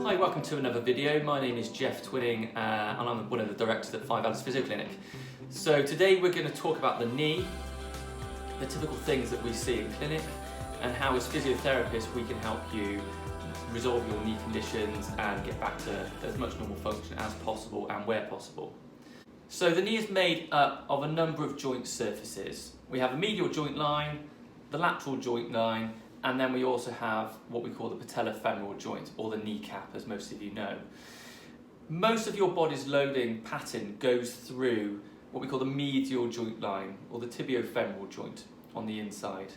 Hi, welcome to another video. My name is Jeff Twinning and I'm one of the directors at 5 Alice Physio Clinic. So today we're going to talk about the knee, the typical things that we see in clinic, and how as physiotherapists we can help you resolve your knee conditions and get back to as much normal function as possible and where possible. So the knee is made up of a number of joint surfaces. We have a medial joint line, the lateral joint line, and then we also have what we call the patellofemoral joint, or the kneecap, as most of you know. Most of your body's loading pattern goes through what we call the medial joint line, or the tibiofemoral joint on the inside,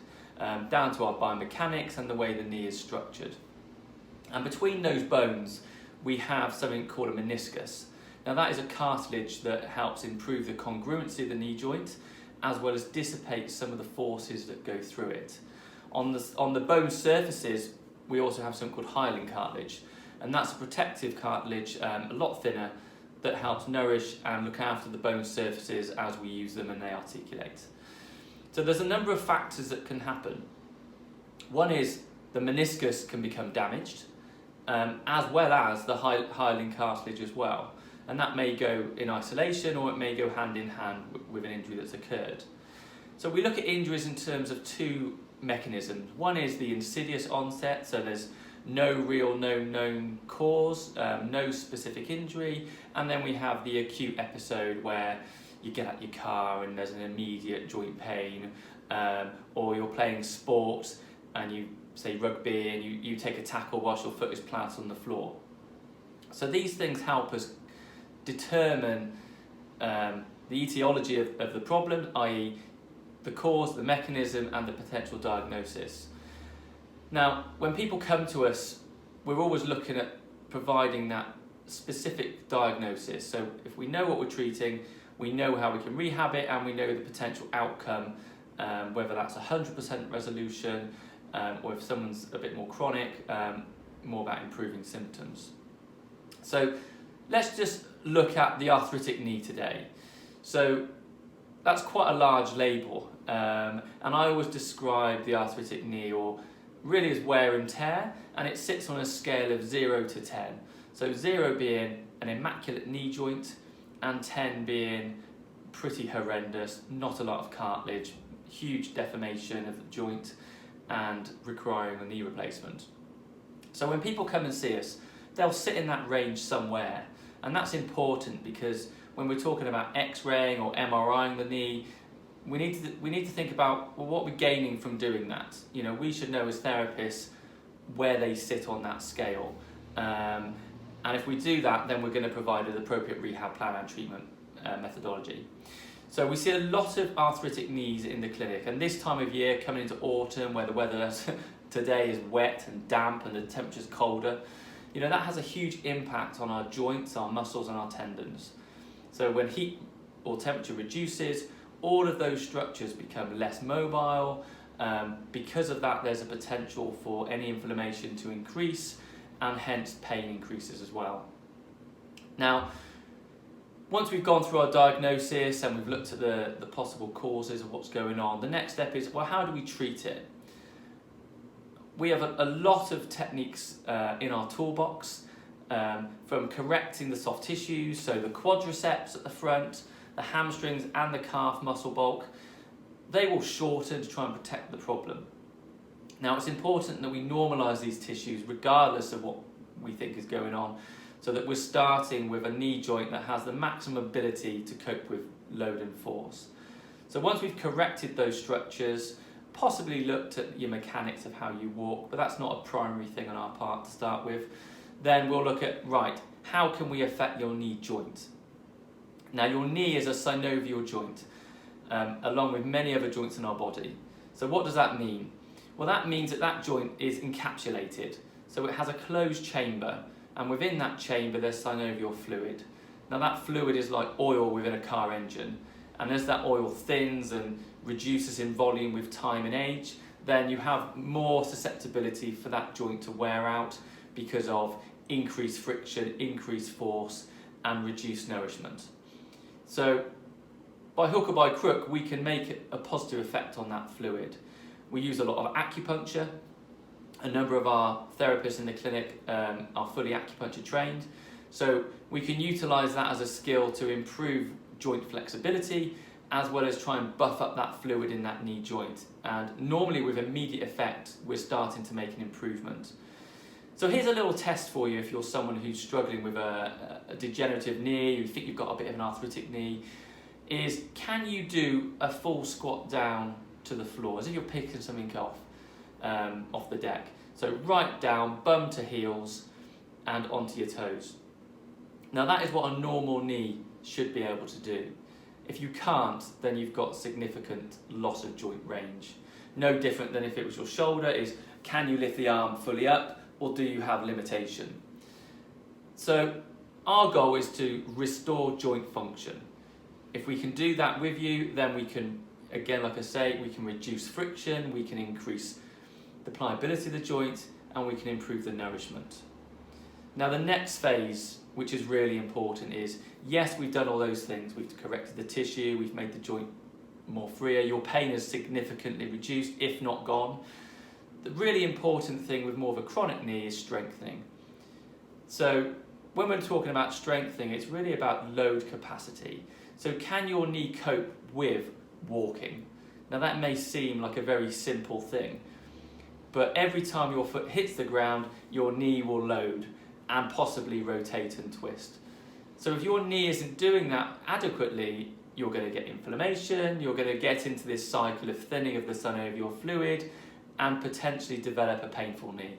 down to our biomechanics and the way the knee is structured. And between those bones, we have something called a meniscus. Now that is a cartilage that helps improve the congruency of the knee joint, as well as dissipate some of the forces that go through it. On the bone surfaces, we also have something called hyaline cartilage, and that's a protective cartilage, a lot thinner, that helps nourish and look after the bone surfaces as we use them and they articulate. So there's a number of factors that can happen. One is the meniscus can become damaged, as well as the hyaline cartilage as well. And that may go in isolation or it may go hand in hand with an injury that's occurred. So we look at injuries in terms of two mechanisms. One is the insidious onset, so there's no real known cause, no specific injury, and then we have the acute episode where you get out your car and there's an immediate joint pain, or you're playing sport and you say rugby and you take a tackle whilst your foot is planted on the floor. So these things help us determine the etiology of the problem, i.e. the cause, the mechanism, and the potential diagnosis. Now, when people come to us, we're always looking at providing that specific diagnosis. So if we know what we're treating, we know how we can rehab it, and we know the potential outcome, whether that's 100% resolution, or if someone's a bit more chronic, more about improving symptoms. So let's just look at the arthritic knee today. So that's quite a large label, and I always describe the arthritic knee, or really as wear and tear, and it sits on a scale of 0 to 10. So 0 being an immaculate knee joint, and 10 being pretty horrendous, not a lot of cartilage, huge deformation of the joint, and requiring a knee replacement. So when people come and see us, they'll sit in that range somewhere, and that's important because when we're talking about X-raying or MRIing the knee, we need to think about, well, what we're gaining from doing that. You know, we should know as therapists where they sit on that scale, and if we do that, then we're going to provide an appropriate rehab plan and treatment methodology. So we see a lot of arthritic knees in the clinic, and this time of year, coming into autumn, where the weather today is wet and damp and the temperature's colder, you know, that has a huge impact on our joints, our muscles, and our tendons. So when heat or temperature reduces, all of those structures become less mobile. Because of that, there's a potential for any inflammation to increase, and hence pain increases as well. Now, once we've gone through our diagnosis and we've looked at the possible causes of what's going on, the next step is, well, how do we treat it? We have a lot of techniques in our toolbox, from correcting the soft tissues, so the quadriceps at the front, the hamstrings and the calf muscle bulk. They will shorten to try and protect the problem. Now it's important that we normalise these tissues regardless of what we think is going on, so that we're starting with a knee joint that has the maximum ability to cope with load and force. So once we've corrected those structures, possibly looked at your mechanics of how you walk, but that's not a primary thing on our part to start with, then we'll look at, right, how can we affect your knee joint? Now your knee is a synovial joint, along with many other joints in our body. So what does that mean? Well, that means that that joint is encapsulated. So it has a closed chamber, and within that chamber there's synovial fluid. Now that fluid is like oil within a car engine, and as that oil thins and reduces in volume with time and age, then you have more susceptibility for that joint to wear out because of increased friction, increased force, and reduced nourishment. So by hook or by crook, we can make a positive effect on that fluid. We use a lot of acupuncture, A number of our therapists in the clinic are fully acupuncture trained, so we can utilise that as a skill to improve joint flexibility, as well as try and buff up that fluid in that knee joint. And normally with immediate effect, we're starting to make an improvement. So here's a little test for you if you're someone who's struggling with a degenerative knee, you think you've got a bit of an arthritic knee, is can you do a full squat down to the floor, as if you're picking something off the deck. So right down, bum to heels, and onto your toes. Now that is what a normal knee should be able to do. If you can't, then you've got significant loss of joint range. No different than if it was your shoulder, is can you lift the arm fully up, or do you have limitation? So our goal is to restore joint function. If we can do that with you, then we can, again, like I say, we can reduce friction, we can increase the pliability of the joint, and we can improve the nourishment. Now the next phase, which is really important, is yes, we've done all those things. We've corrected the tissue, we've made the joint more freer, your pain has significantly reduced, if not gone. The really important thing with more of a chronic knee is strengthening. So when we're talking about strengthening, it's really about load capacity. So can your knee cope with walking? Now that may seem like a very simple thing, but every time your foot hits the ground, your knee will load and possibly rotate and twist. So if your knee isn't doing that adequately, you're going to get inflammation, you're going to get into this cycle of thinning of the synovial fluid, and potentially develop a painful knee.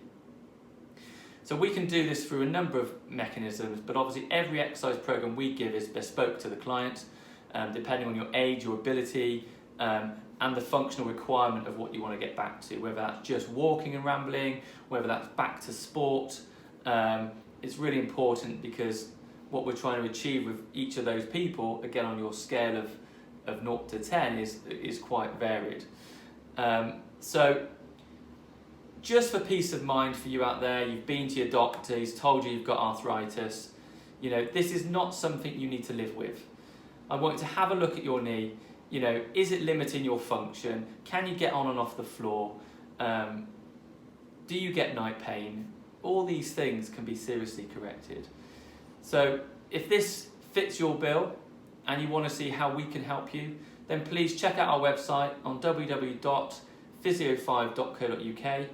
So we can do this through a number of mechanisms, but obviously every exercise program we give is bespoke to the client, depending on your age, your ability, and the functional requirement of what you want to get back to, whether that's just walking and rambling, whether that's back to sport. It's really important because what we're trying to achieve with each of those people, again on your scale of 0 to 10, is quite varied. So just for peace of mind for you out there, you've been to your doctor, he's told you you've got arthritis. You know, this is not something you need to live with. I want you to have a look at your knee. You know, is it limiting your function? Can you get on and off the floor? Do you get night pain? All these things can be seriously corrected. So if this fits your bill and you want to see how we can help you, then please check out our website on www.physio5.co.uk,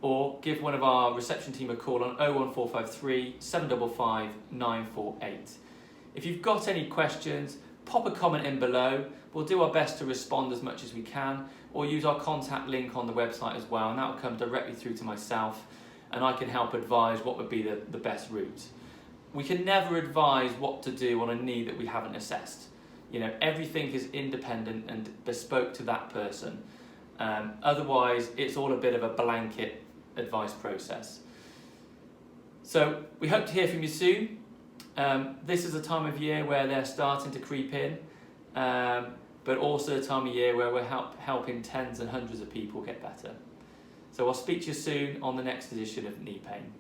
or give one of our reception team a call on 01453 755 948. If you've got any questions, pop a comment in below. We'll do our best to respond as much as we can, or use our contact link on the website as well, and that will come directly through to myself, and I can help advise what would be the best route. We can never advise what to do on a knee that we haven't assessed. You know, everything is independent and bespoke to that person. Otherwise, it's all a bit of a blanket advice process. So we hope to hear from you soon. This is a time of year where they're starting to creep in, but also a time of year where we're helping tens and hundreds of people get better. So I'll speak to you soon on the next edition of Knee Pain.